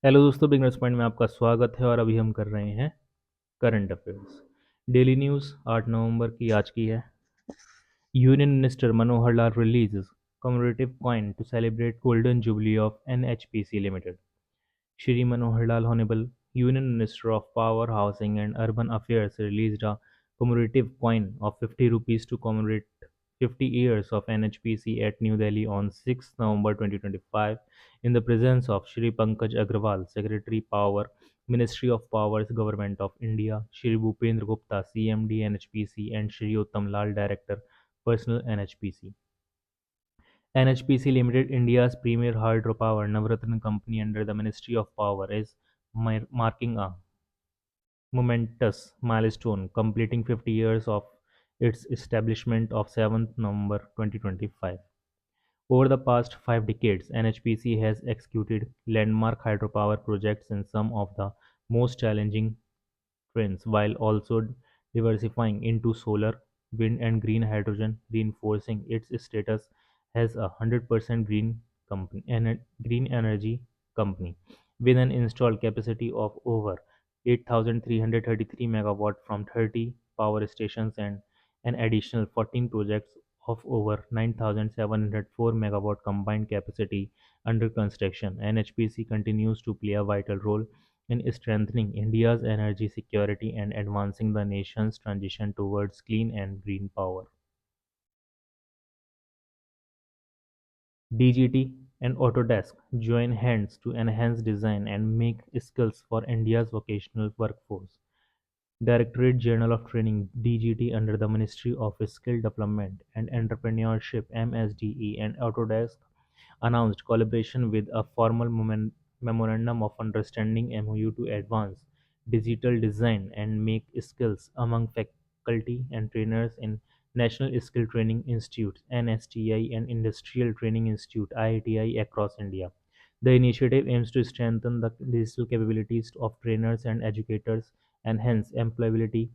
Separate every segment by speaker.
Speaker 1: Hello दोस्तों, beginners point में आपका स्वागत है और अभी हम कर रहे हैं करंट अफेयर्स। डेली न्यूज़ 8 नवंबर की आज की है। Union minister Manohar Lal releases commemorative coin to celebrate golden jubilee of NHPC limited. Shri Manohar Lal, Honorable Union Minister of Power, Housing and Urban Affairs, released a commemorative coin of 50 rupees to commemorate 50 years of NHPC at New Delhi on 6 November 2025 in the presence of Shri Pankaj Agrawal, Secretary Power, Ministry of Powers, Government of India, Shri Bhupendra Gupta, CMD NHPC, and Shri Uttam Lal, Director, Personal NHPC. NHPC Limited, India's premier hydropower Navratna company under the Ministry of Power, is marking a momentous milestone, completing 50 years of its establishment of 7th November 2025. Over the past 5 decades, NHPC has executed landmark hydropower projects in some of the most challenging trends, while also diversifying into solar, wind, and green hydrogen, reinforcing its status as a 100% green energy company with an installed capacity of over 8,333 megawatt from 30 power stations and an additional 14 projects of over 9,704 megawatt combined capacity under construction. NHPC continues to play a vital role in strengthening India's energy security and advancing the nation's transition towards clean and green power. DGT and Autodesk join hands to enhance design and make skills for India's vocational workforce. Directorate General of Training (DGT) under the Ministry of Skill Development and Entrepreneurship (MSDE) and Autodesk announced collaboration with a formal memorandum of understanding (MOU) to advance digital design and make skills among faculty and trainers in National Skill Training Institutes (NSTI) and Industrial Training Institute (IITI) across India. The initiative aims to strengthen the digital capabilities of trainers and educators, enhance employability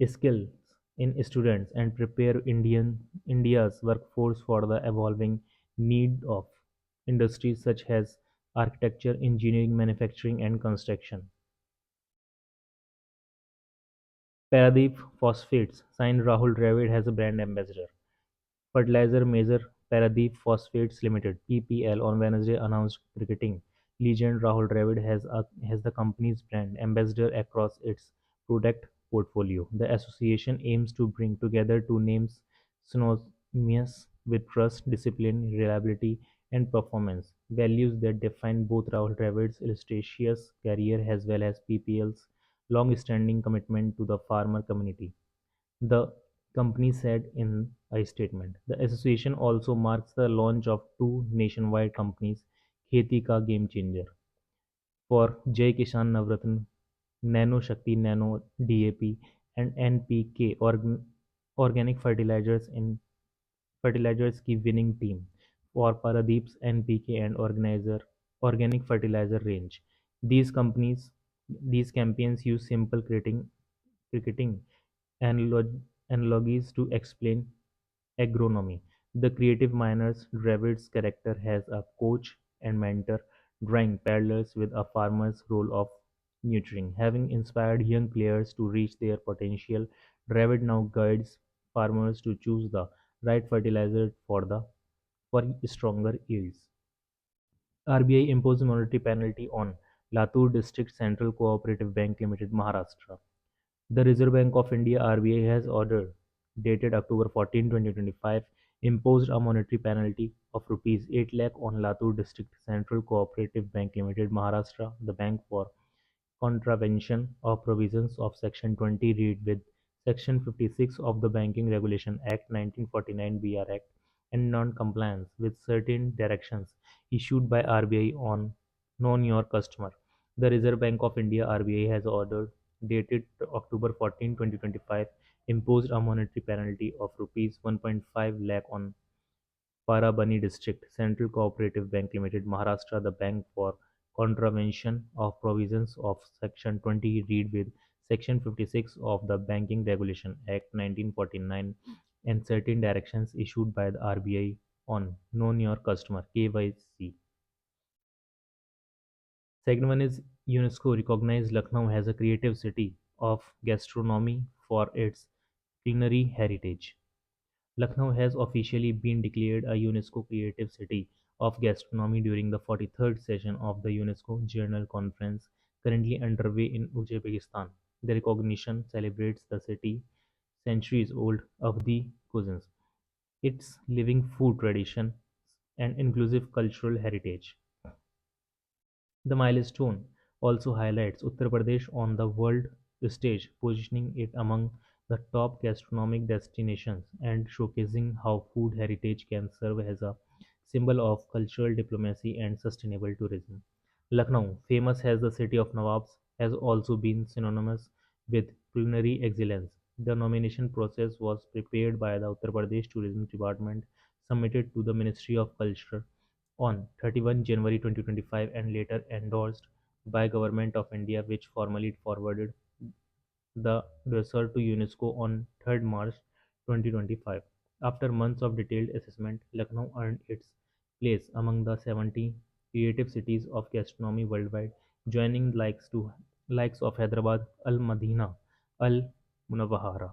Speaker 1: skills in students, and prepare India's workforce for the evolving need of industries such as architecture, engineering, manufacturing, and construction. Paradeep Phosphates signed Rahul Dravid as a brand ambassador. Fertilizer major Paradeep Phosphates Limited on Wednesday announced cricketing legend Rahul Dravid as the company's brand ambassador across its product portfolio. The association aims to bring together two names synonymous with trust, discipline, reliability, and performance, values that define both Rahul Dravid's illustrious career as well as PPL's long-standing commitment to the farmer community. The company said in a statement. The association also marks the launch of two nationwide companies, Kheti Ka Game Changer, for Jai Kishan Navratna, Nano Shakti Nano DAP, and NPK organic fertilizers की winning team for Paradeep's NPK and organic fertilizer range. These companies, these campaigns use simple cricketing analogies to explain agronomy. The creative miner's Dravid's character has a coach and mentor, drawing parallels with a farmer's role of nurturing. Having inspired young players to reach their potential, Dravid now guides farmers to choose the right fertilizer for stronger yields. RBI imposed monetary penalty on Latur District Central Cooperative Bank Limited, Maharashtra. The Reserve Bank of India (RBI) has ordered, dated October 14, 2025, imposed a monetary penalty of rupees 8 lakh on Latur District Central Cooperative Bank Limited, Maharashtra, the bank, for contravention of provisions of Section 20 read with Section 56 of the Banking Regulation Act 1949 (BR Act) and non-compliance with certain directions issued by RBI on Know Your Customer. The Reserve Bank of India (RBI) has ordered, dated October 14, 2025, imposed a monetary penalty of rupees 1.5 lakh on Parabani District Central Cooperative Bank Limited, Maharashtra, the bank, for contravention of provisions of Section 20 read with Section 56 of the Banking Regulation Act 1949 and certain directions issued by the RBI on Know Your Customer (KYC). Second one is UNESCO recognized Lucknow as a creative city of gastronomy for its culinary heritage. Lucknow has officially been declared a UNESCO Creative City of Gastronomy during the 43rd session of the UNESCO General Conference currently underway in Uzbekistan. The recognition celebrates the city's centuries-old Avdi cuisines, its living food tradition, and inclusive cultural heritage. The milestone also highlights Uttar Pradesh on the world stage, positioning it among the top gastronomic destinations and showcasing how food heritage can serve as a symbol of cultural diplomacy and sustainable tourism. Lucknow, famous as the city of Nawabs, has also been synonymous with culinary excellence. The nomination process was prepared by the Uttar Pradesh Tourism Department, submitted to the Ministry of Culture on 31 January 2025 and later endorsed by Government of India, which formally forwarded the dossier to UNESCO on 3rd March 2025. After months of detailed assessment, Lucknow earned its place among the 70 creative cities of gastronomy worldwide, joining likes of Hyderabad, Al Madina, Al Munawwara,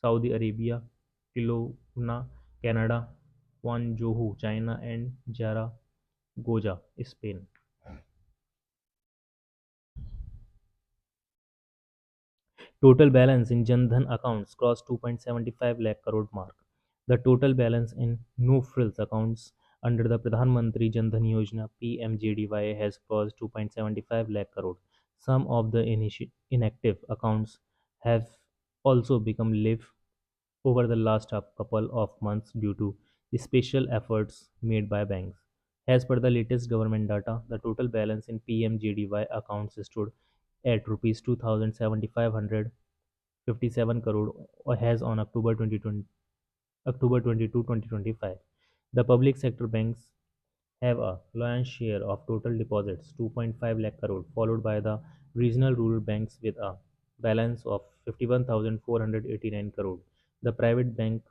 Speaker 1: Saudi Arabia, Kelowna, Canada, Guangzhou, China, and Zaragoza, Spain. Total balance in Jan Dhan accounts crossed 2.75 lakh crore mark. The total balance in no-frills accounts under the Pradhan Mantri Jan Dhan Yojana (PMJDY) has crossed 2.75 lakh crore. Some of the inactive accounts have also become live over the last couple of months due to special efforts made by banks. As per the latest government data, the total balance in PMJDY accounts stood at rupees 2,757 crore as on October 22, 2025. The public sector banks have a lion's share of total deposits, 2.5 lakh crore, followed by the regional rural banks with a balance of 51,489 crore. The private bank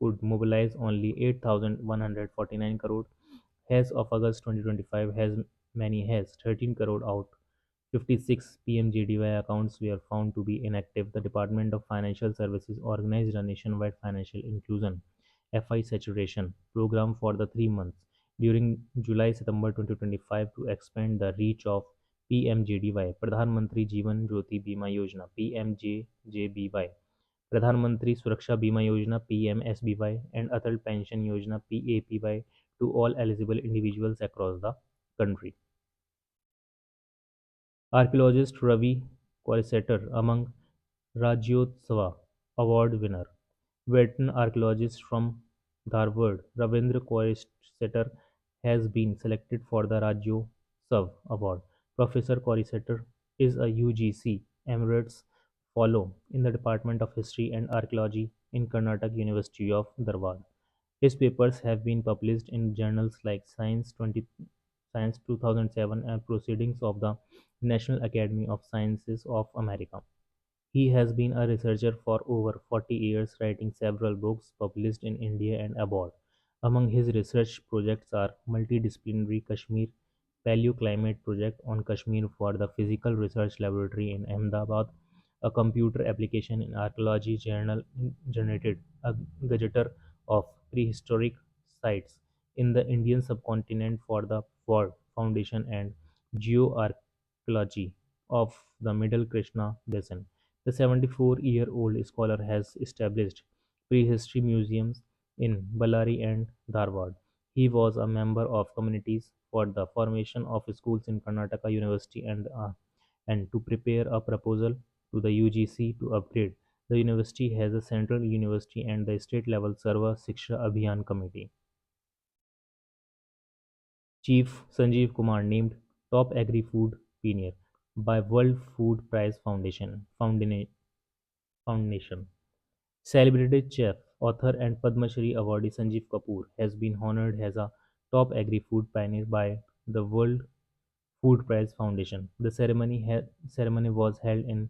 Speaker 1: could mobilize only 8,149 crore as of August 2025. Has many has 13 crore out 56 PMJDY accounts were found to be inactive. The Department of Financial Services organized a nationwide financial inclusion (FI saturation) program for the 3 months during July-September 2025 to expand the reach of PMJDY, Pradhan Mantri Jeevan Jyoti Bima Yojana (PMJJBY), Pradhan Mantri Suraksha Bima Yojana (PMSBY), and Atal Pension Yojana (PAPY) to all eligible individuals across the country. Archaeologist Ravi Koresetter among Rajyotsava Award winner. Veteran archaeologist from Dharwad, Ravindra Koresetter has been selected for the Rajyotsav Award. Professor Koresetter is a UGC Emeritus Fellow in the Department of History and Archaeology in Karnataka University of Dharwad. His papers have been published in journals like Science 2007 and Proceedings of the National Academy of Sciences of America. He has been a researcher for over 40 years, writing several books published in India and abroad. Among his research projects are multidisciplinary Kashmir Paleoclimate project on Kashmir for the Physical Research Laboratory in Ahmedabad, a computer application in archaeology journal generated a gazetteer of prehistoric sites in the Indian subcontinent for the Ford Foundation and geoarchaeology of the Middle Krishna Basin. The 74-year-old scholar has established prehistory museums in Ballari and Dharwad. He was a member of committees for the formation of schools in Karnataka University and to prepare a proposal to the UGC to upgrade. The university has a central university and the state level Sarva Shiksha Abhiyan committee. Chief Sanjeev Kumar named top agri-food pioneer by World Food Prize Foundation. Celebrated chef, author and Padma Shri awardee Sanjeev Kapoor has been honored as a top agri-food pioneer by the World Food Prize Foundation. The ceremony was held in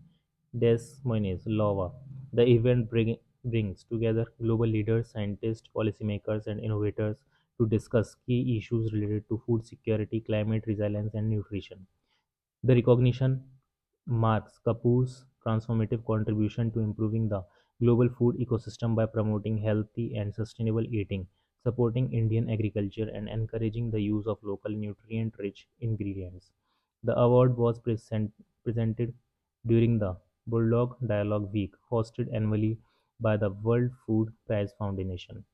Speaker 1: Des Moines, Iowa. The event brings together global leaders, scientists, policymakers, and innovators to discuss key issues related to food security, climate resilience, and nutrition. The recognition marks Kapoor's transformative contribution to improving the global food ecosystem by promoting healthy and sustainable eating, supporting Indian agriculture, and encouraging the use of local nutrient rich ingredients. The award was presented during the Bulldog Dialogue Week, hosted annually by the World Food Prize Foundation.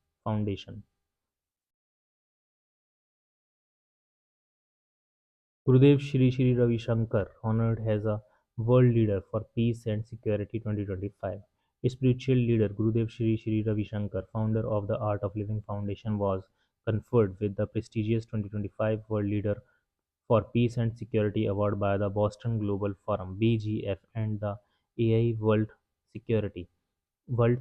Speaker 1: Gurudev Shri Shri Ravi Shankar, honored as a world leader for peace and security 2025. Spiritual leader Gurudev Shri Shri Ravi Shankar, founder of the Art of Living Foundation, was conferred with the prestigious 2025 World Leader for Peace and Security Award by the Boston Global Forum (BGF) and the AI World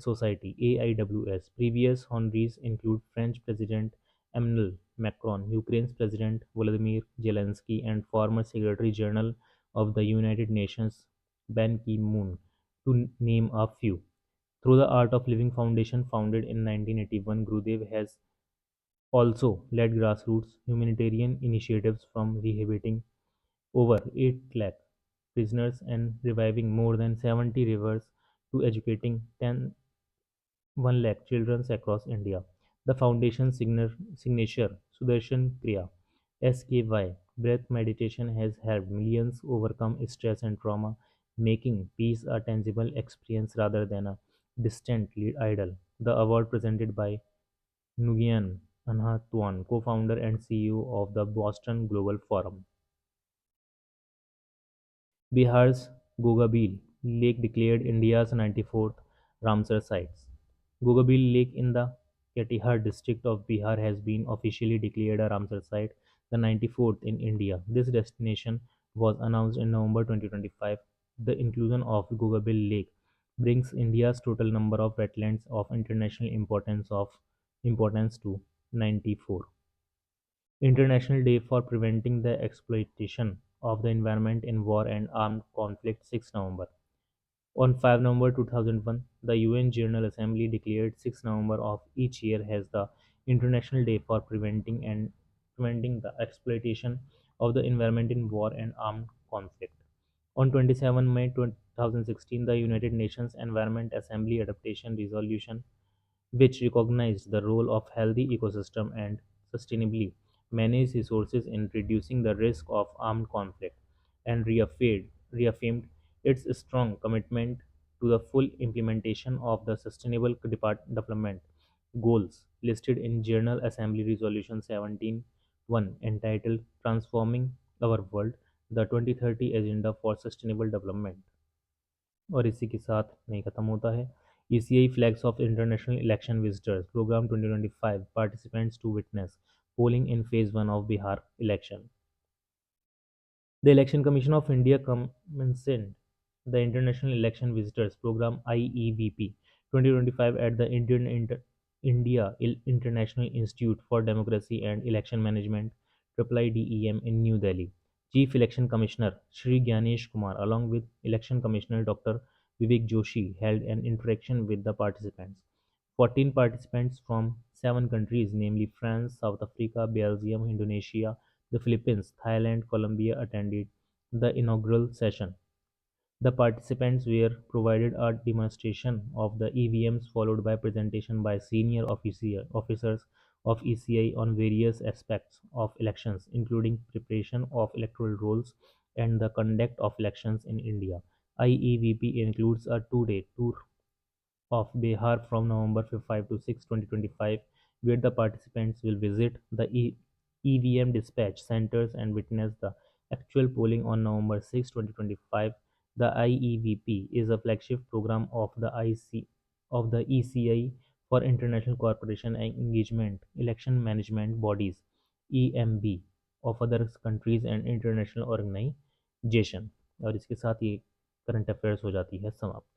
Speaker 1: Society (AIWS). Previous honorees include French President Emmanuel Macron, Ukraine's President Volodymyr Zelensky, and former Secretary General of the United Nations Ban Ki-moon, to name a few. Through the Art of Living Foundation, founded in 1981, Gurudev has also led grassroots humanitarian initiatives from rehabilitating over 8 lakh prisoners and reviving more than 70 rivers to educating 1 lakh children across India. The foundation's signature, Sudarshan Kriya (SKY) breath meditation has helped millions overcome stress and trauma, making peace a tangible experience rather than a distant ideal. The award presented by Nguyen Anh Tuan, co-founder and CEO of the Boston Global Forum. Bihar's Gogabil Lake declared India's 94th Ramsar Sites. Gogabil Lake in the Katihar district of Bihar has been officially declared a Ramsar Site, the 94th in India. This destination was announced in November 2025. The inclusion of Gogabil Lake brings India's total number of wetlands of international importance to 94. International Day for Preventing the Exploitation of the Environment in War and Armed Conflict, 6 November. On 5 November 2001, the UN General Assembly declared 6 November of each year as the International Day for Preventing the Exploitation of the Environment in War and Armed Conflict. On 27 May 2016, the United Nations Environment Assembly Adaptation Resolution, which recognized the role of healthy ecosystem and sustainably managed resources in reducing the risk of armed conflict, and reaffirmed its strong commitment to the full implementation of the sustainable development goals listed in General Assembly Resolution 17.1, entitled Transforming Our World, the 2030 Agenda for Sustainable Development। और इसी के साथ नहीं ख़त्म होता है। ECI flags of international election visitors program 2025 participants to witness polling in phase 1 of Bihar election। The Election Commission of India commenced the International Election Visitors Program (IEVP) 2025 at the India International Institute for Democracy and Election Management (IIDEM) in New Delhi. Chief Election Commissioner Shri Gyanesh Kumar, along with Election Commissioner Dr. Vivek Joshi, held an interaction with the participants. 14 participants from 7 countries, namely France, South Africa, Belgium, Indonesia, the Philippines, Thailand, Colombia, attended the inaugural session. The participants were provided a demonstration of the EVMs, followed by presentation by senior officers of ECI on various aspects of elections, including preparation of electoral rolls and the conduct of elections in India. IEVP includes a 2-day tour of Bihar from November 5 to 6, 2025, where the participants will visit the EVM dispatch centers and witness the actual polling on November 6, 2025. The IEVP is a flagship program of the ECI for International Cooperation and Engagement Election Management Bodies (EMB) of other countries and international organization। और इसके साथ ये current affairs हो जाती है समाप्त।